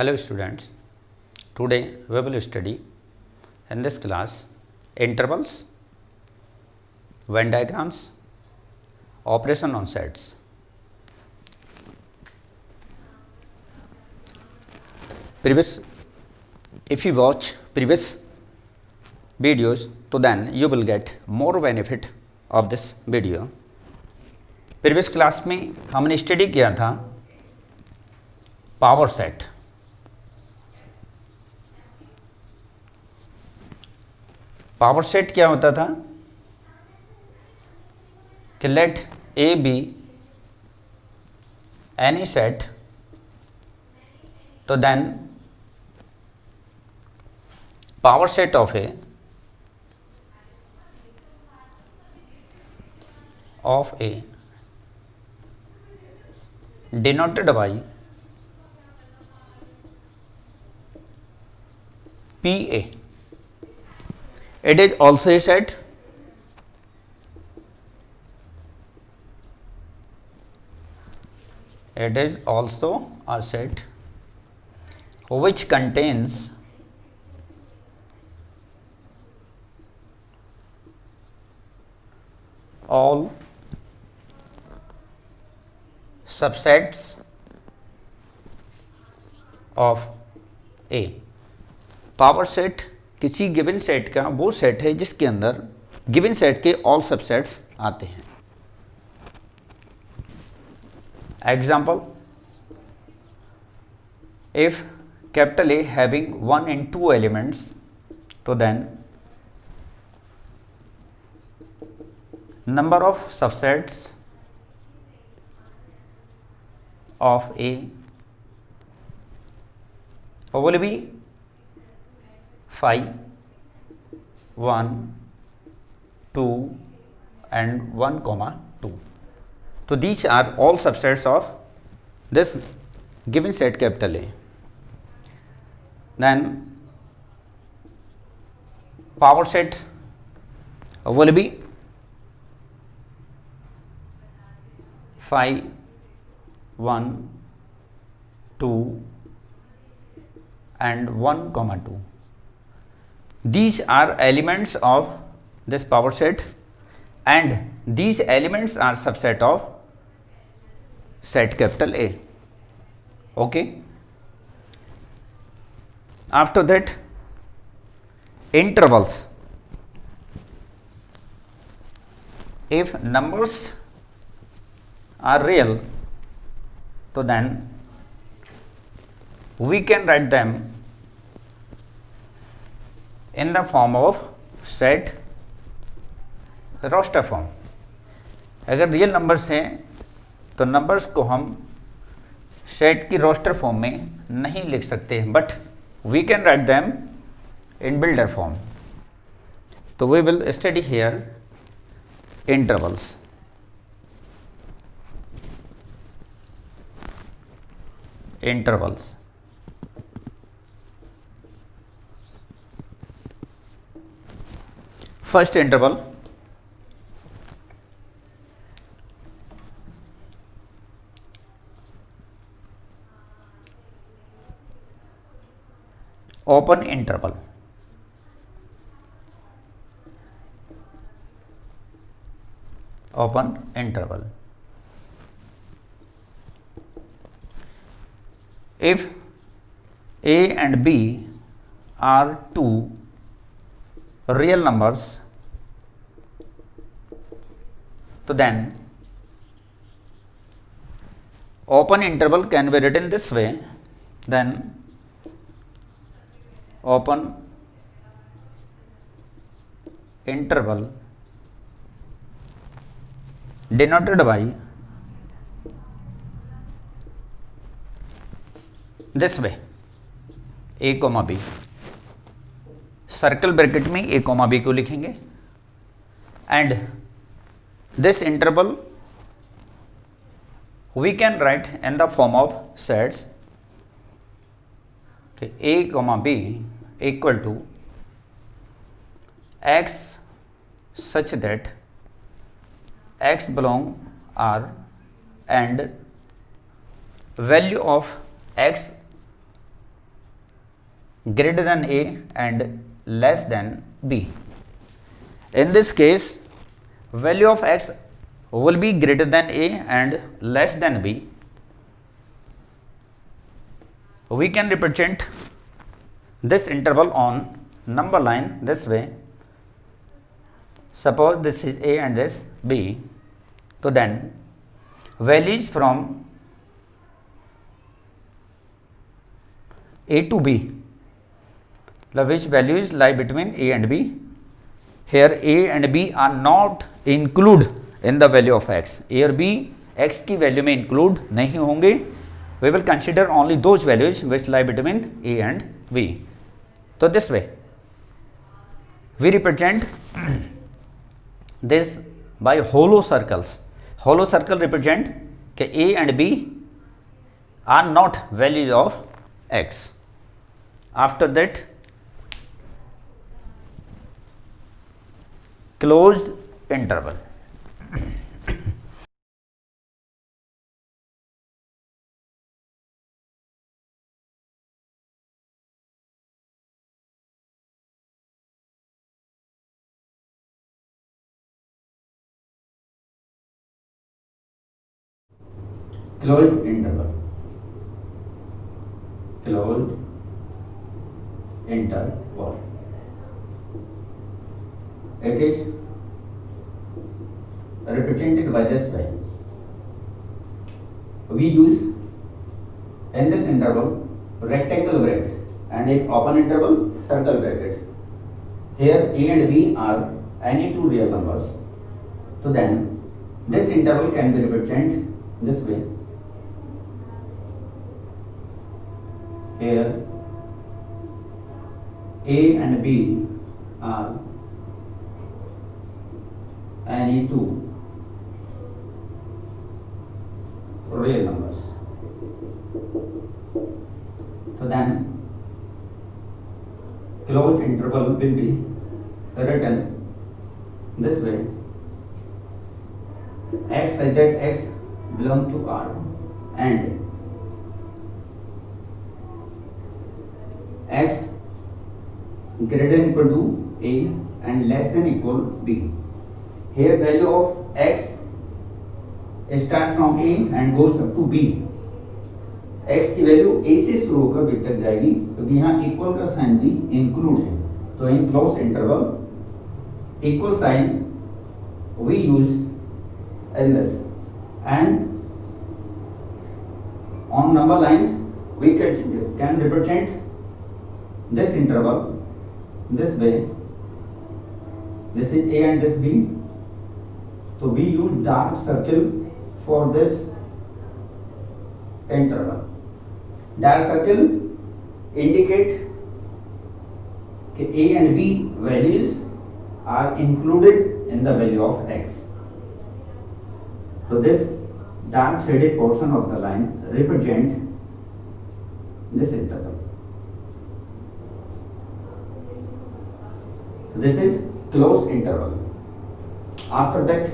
Hello students, today we will study in this class intervals, Venn diagrams, operation on sets. If you watch previous videos, तो then you will get more benefit of this video. Previous class में हमने study किया था power set. Power set क्या होता था कि let A be any set, तो then power set of A denoted by PA. It is also a set which contains all subsets of A. Power set किसी given set का वो set है जिसके अंदर गिवन सेट के all subsets आते हैं. Example, if capital A having 1 and 2 elements, तो then number of subsets of A will be 5, 1, 2 and 1, 2. So these are all subsets of this given set capital A. Then power set will be 5, 1, 2 and 1, 2. These are elements of this power set and these elements are subset of set capital A. Okay. After that, intervals. If numbers are real, तो then we can write them in the form of set roster form. अगर real numbers हैं तो numbers को हम set की roster form में नहीं लिख सकते, but we can write them in builder form. तो we will study here intervals. Intervals. First interval, open interval. Open interval. If A and B are two real numbers, so then open interval can be written this way. Then open interval denoted by this way A comma B. Circle bracket में A comma B को लिखेंगे and this interval we can write in the form of sets A comma B equal to X such that X belong R and value of X greater than A and less than B. In this case, value of x will be greater than A and less than B. We can represent this interval on number line this way. Suppose this is A and this B. So then values from A to B, which values lie between A and B. Here A and B are not included in the value of x. A और B x की value में include नहीं होंगे. We will consider only those values which lie between A and B. So this way we represent this by hollow circles. Hollow circle represent कि A and B are not values of x. After that, closed interval. Closed interval. Closed interval. It is represented by this way. We use in this interval rectangle bracket and an open interval circle bracket. Here A and B are any two real numbers. So then this interval can be represented this way. Here A and B are any two real numbers. So then closed interval will be written this way. X such that x belongs to R and x greater than equal to A and less than equal B. Here value of x starts from A and goes up to B. x की value A से शुरू होकर B तक जाएगी क्योंकि यहाँ equal का sign भी इंक्लूड है. तो in closed interval equal sign we use in this, and on number line we can represent this interval this way. This is A and this B. So we use dark circle for this interval. Dark circle indicate कि A and B values are included in the value of x. So this dark shaded portion of the line represent this interval. This is closed interval. After that,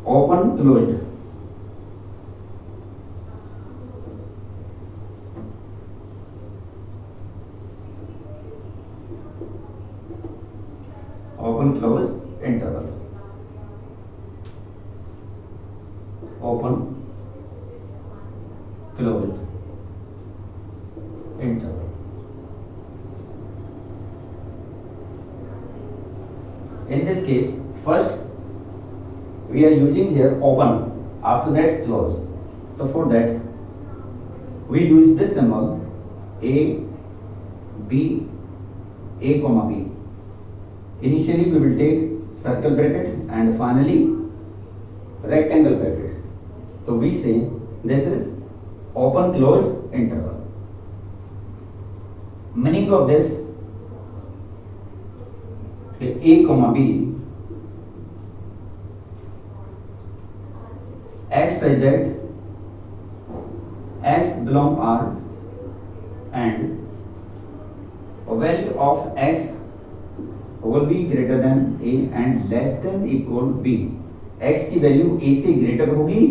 open closed. Open close interval. Open closed interval. In this case, first we are using here open, after that close. So for that we use this symbol A, B, A comma B. Initially we will take circle bracket and finally rectangle bracket. So we say this is open closed interval. Meaning of this, A comma B, x such that x belong R and a value of x will be greater than A and less than equal B. x की value a से greater होगी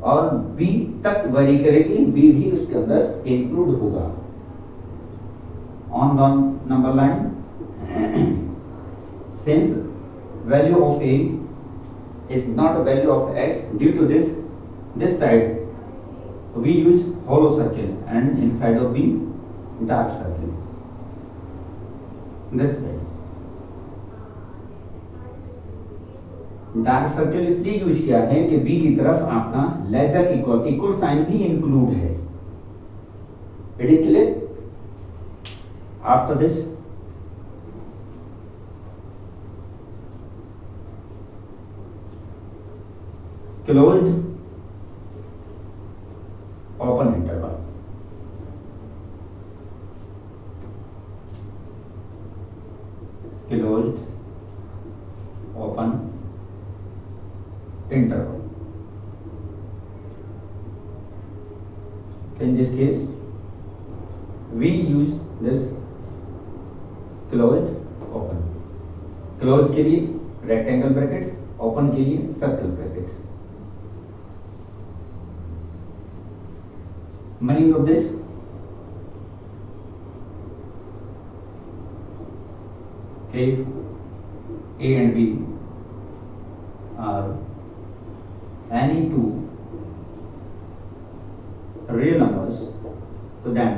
और b तक very करेगी, b भी उसके अंदर include होगा। On the number line, since value of a is not a value of x, due to this side we use hollow circle and inside of b dark circle, this way। Dark circle इसलिए use किया है कि b की तरफ आपका less than equal sign भी include है। It is clear? After this closed open interval, closed open interval। In this case we use this closed open। closed के लिए rectangle bracket, open के लिए circle bracket। meaning of this, if a and b are any two real numbers, so then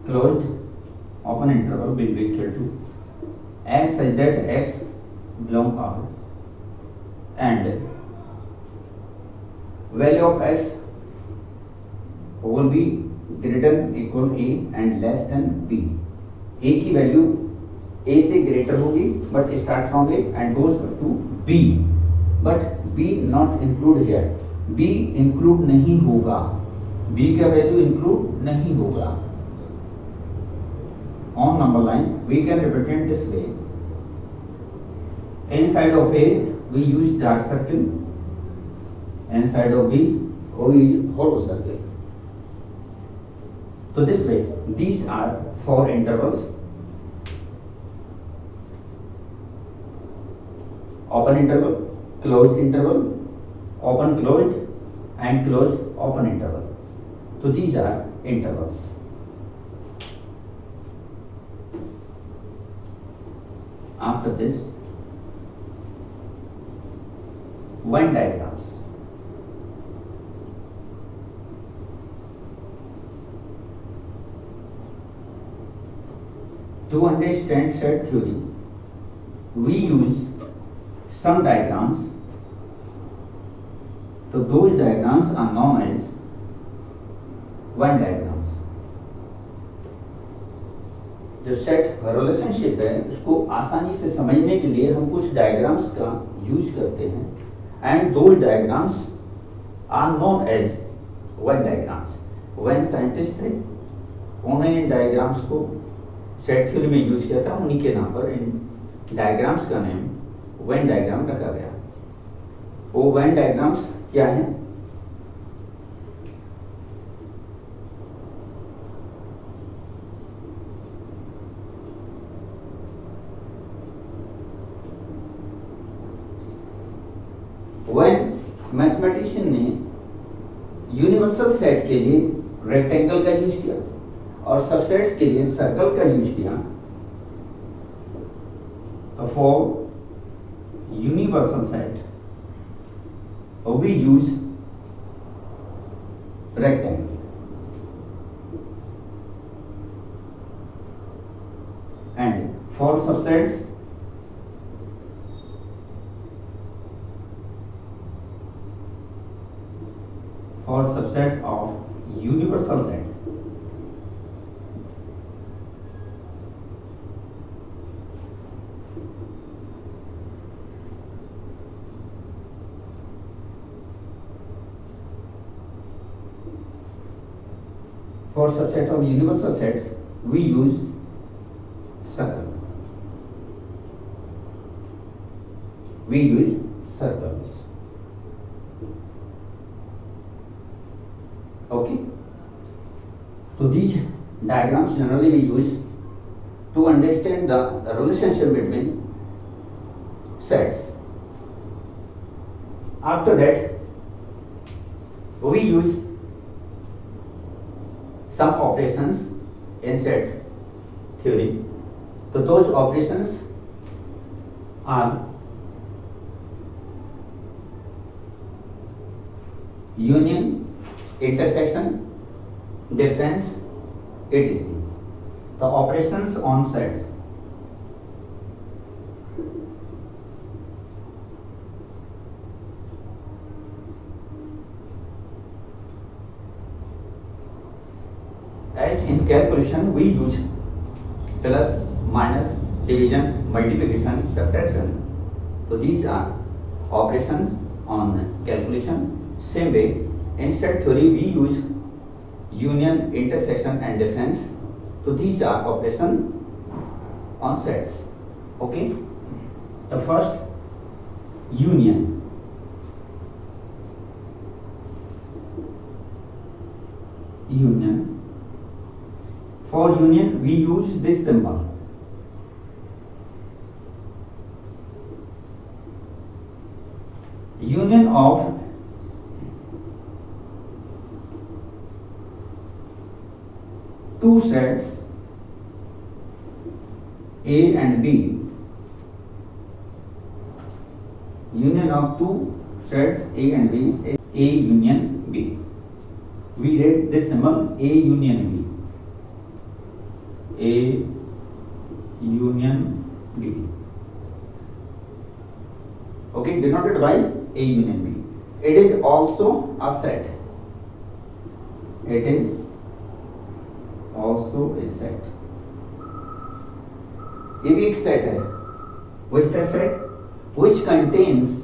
closed open interval will be equal to x such that x belong R and value of x will be greater than equal a and less than b। a की value a से greater होगी but start from a and goes to b, but b not include here, b include नहीं होगा, b का value include नहीं होगा। On number line we can represent this way, inside of a we use dark circle, inside of b we use hollow circle। So this way these are 4 intervals: open interval, closed interval, open closed and closed open interval। So these are intervals। After this Venn diagrams। To understand set theory we use some diagrams, so those diagrams are known as Venn diagrams। जो set relationship है उसको आसानी से समझने के लिए हम कुछ डायग्राम्स का यूज करते हैं and those diagrams are known as Venn diagrams. Venn scientist थे उन्होंने इन डायग्राम्स को सेट थ्योरी में यूज किया था, उन्हीं के नाम पर इन डायग्राम्स का नेम वेन डायग्राम रखा गया। वो वेन डायग्राम्स क्या है? वेन मैथमेटिशियन ने यूनिवर्सल सेट के लिए रेक्टेंगल का यूज किया और सबसेट्स के लिए सर्कल का यूज किया, तो for universal set we use rectangle and for subsets of universal set for subset of universal set we use circle, we use circles। Okay, so these diagrams generally we use to understand the relationship between sets. After that, we use some operations in set theory. So those operations are union, intersection, difference, etc. The operations on sets. As in calculation, we use plus, minus, division, multiplication, subtraction. So these are operations on calculation. Same way, in set theory, we use union, intersection, and difference. So these are operations on sets. Okay. The first, union. Union. For union, we use this symbol. Union of two sets A and B. Union of two sets A and B. A union B. We read this symbol A union B. A union B. Okay, denoted by A union B. It is also a set. It is also a set. ये भी एक set है. Which type set? Which contains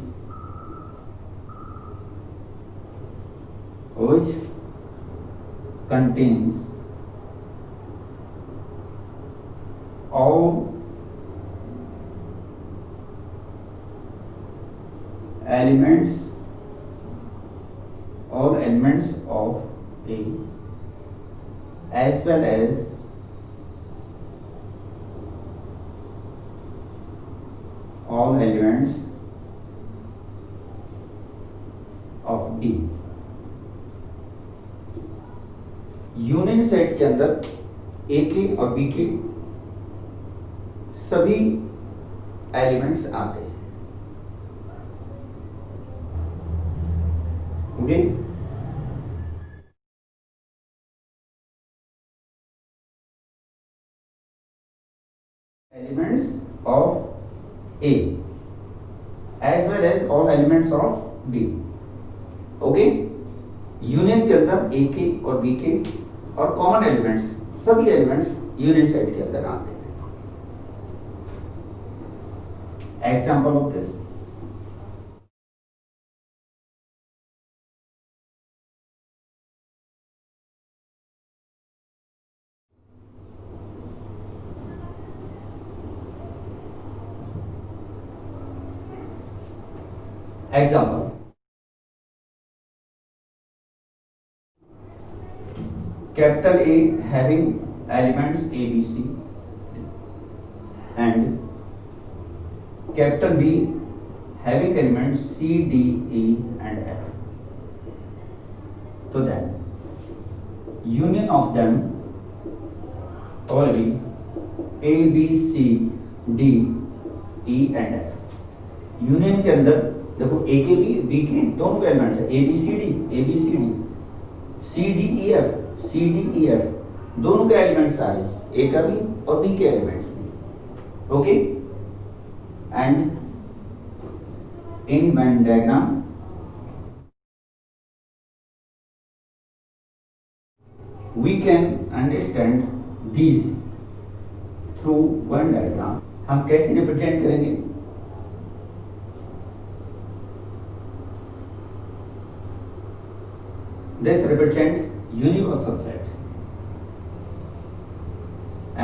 all elements of A as well as all elements of B. Union set के अंदर A के और B के सभी एलिमेंट्स आते हैं. Okay. Elements of A as well as all elements of B. Okay. Union के अंदर ए के और बी के और कॉमन एलिमेंट्स सभी एलिमेंट्स यूनियन सेट के अंदर आते हैं. Example of this, example capital A having elements A, B, C and capital B having elements C, D, E and F. So then union of them will be A, B, C, D, E and F. Union के अंदर देखो A के B के दोनों के elements है A, B, C, D, A, B, C, D, C, D, E, F, C, D, E, F दोनों के एलिमेंट्स आ रहे हैं, ए का भी और बी के एलिमेंट्स भी. Okay. And in Venn diagram we can understand these through one diagram. हम कैसे रिप्रेजेंट करेंगे? This represent universal set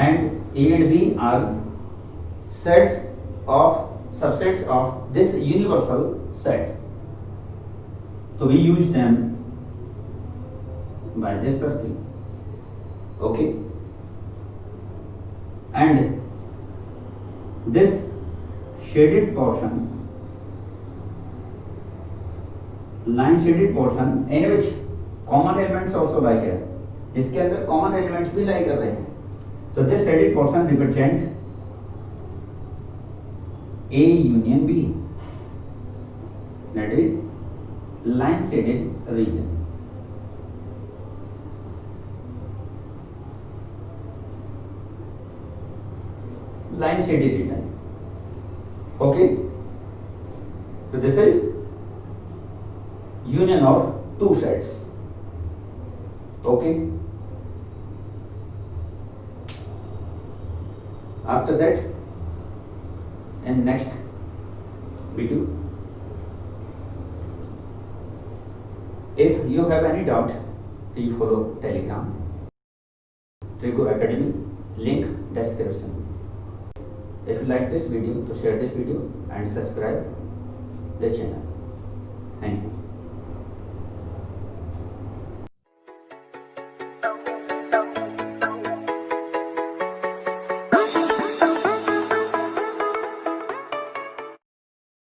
and A and B are subsets of this universal set. So we use them by this circle. Okay. and this shaded portion, line shaded portion in which common elements also lie here, इसके अंदर common elements भी lie कर रहे हैं, तो this shaded portion represent A union B, that is line shaded region. Line shaded region. Okay, so this is union of two sets. Okay, after that in next video, if you have any doubt, please follow Telegram Trigo Academy, link description. If you like this video, to share this video and subscribe the channel. Thank you.